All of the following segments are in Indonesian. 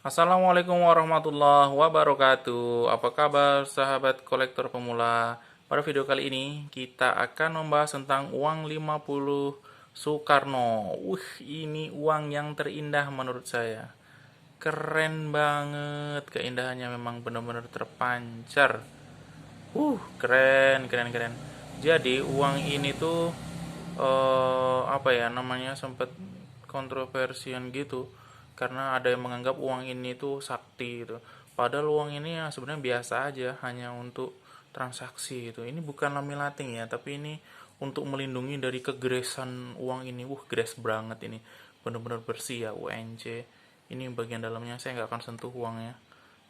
Assalamualaikum warahmatullahi wabarakatuh. Apa kabar sahabat kolektor pemula? Pada video kali ini kita akan membahas tentang uang 50 Soekarno. Ini uang yang terindah menurut saya. Keren banget, keindahannya memang benar-benar terpancar. Keren, keren, keren. Jadi uang ini tuh apa ya namanya sempat kontroversian gitu karena ada yang menganggap uang ini tuh sakti gitu. Padahal uang ini ya sebenarnya biasa aja, hanya untuk transaksi gitu. Ini bukan lamilating ya, tapi ini untuk melindungi dari kegeresan uang ini. Gres banget ini. Bener-bener bersih ya UNC. Ini bagian dalamnya saya nggak akan sentuh uangnya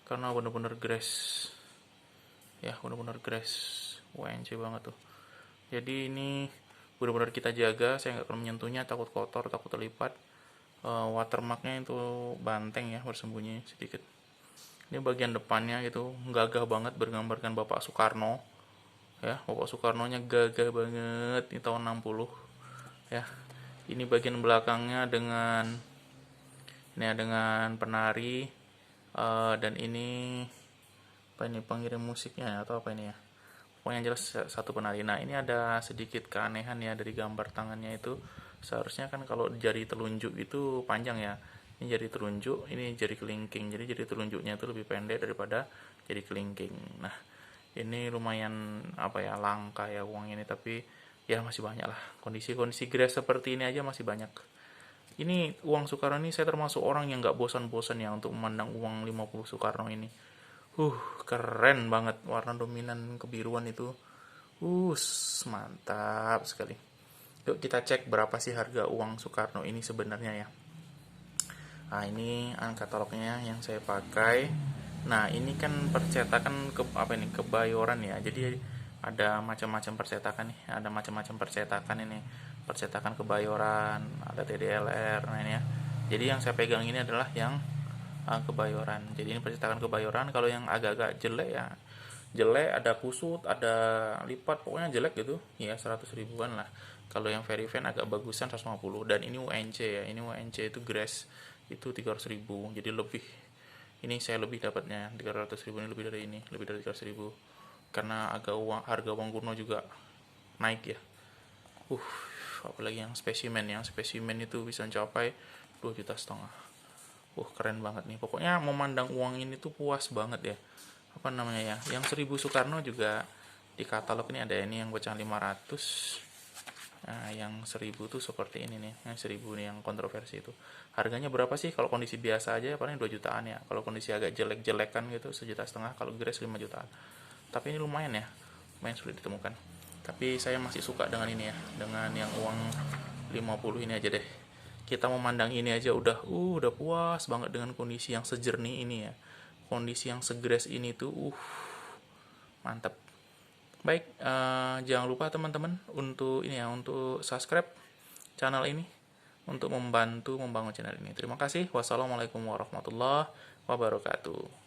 karena bener-bener gres ya, bener-bener gres UNC banget tuh. Jadi ini benar-benar kita jaga, saya nggak akan menyentuhnya, takut kotor, takut terlipat. Watermarknya itu banteng ya, bersembunyi sedikit. Ini bagian depannya itu gagah banget, bergambarkan Bapak Soekarno ya. Bapak Soekarno nya gagah banget, ini tahun 60 ya. Ini bagian belakangnya dengan ini ya, dengan penari, dan ini apa ini, pengirim musiknya atau apa ini ya, pokoknya jelas satu penari. Nah, ini ada sedikit keanehan ya dari gambar tangannya itu. Seharusnya kan kalau jari telunjuk itu panjang ya. Ini jari telunjuk, ini jari kelingking. Jadi jari telunjuknya itu lebih pendek daripada jari kelingking. Nah, ini lumayan apa ya, langka ya uang ini, tapi ya masih banyak lah. Kondisi-kondisi grass seperti ini aja masih banyak. Ini uang Soekarno ini saya termasuk orang yang nggak bosan-bosan ya untuk memandang uang 50 Soekarno ini. Uh, Keren banget warna dominan kebiruan itu. Uh, Mantap sekali. Yuk kita cek berapa sih harga uang Soekarno ini sebenarnya ya. Nah, ini katalognya yang saya pakai. Nah, ini kan percetakan ke apa ini? Kebayoran ya. Jadi ada macam-macam percetakan nih, ada macam-macam percetakan ini. Percetakan Kebayoran, ada TDLR. Nah, ini ya. Jadi yang saya pegang ini adalah yang Kebayoran. Jadi ini percetakan Kebayoran. Kalau yang agak-agak jelek ya jelek, ada kusut, ada lipat, pokoknya jelek gitu ya, 100 ribuan lah. Kalau yang very fan agak bagusan 150. Dan ini UNC ya, ini UNC itu grass itu 300 ribu, jadi lebih, ini saya lebih dapatnya 300 ribu, ini lebih dari ini, lebih dari 300 ribu karena agak harga uang kuno juga naik ya. uh Apalagi yang spesimen itu bisa mencapai 2,5 juta. Keren banget nih. Pokoknya memandang uang ini tuh puas banget ya. Apa namanya ya? Yang 1000 Soekarno juga di katalog ini ada, ini yang pecahan 500. Nah, yang 1000 tuh seperti ini nih. Yang 1000 nih yang kontroversi itu. Harganya berapa sih? Kalau kondisi biasa aja paling 2 jutaan ya. Kalau kondisi agak jelek-jelekan gitu 1,5 juta. Kalau grass 5 jutaan. Tapi ini lumayan ya. Lumayan sulit ditemukan. Tapi saya masih suka dengan ini ya. Dengan yang uang 50 ini aja deh. Kita memandang ini aja udah puas banget dengan kondisi yang sejernih ini ya. Kondisi yang segres ini tuh mantap. Baik, jangan lupa teman-teman untuk ini ya, untuk subscribe channel ini untuk membantu membangun channel ini. Terima kasih. Wassalamualaikum warahmatullahi wabarakatuh.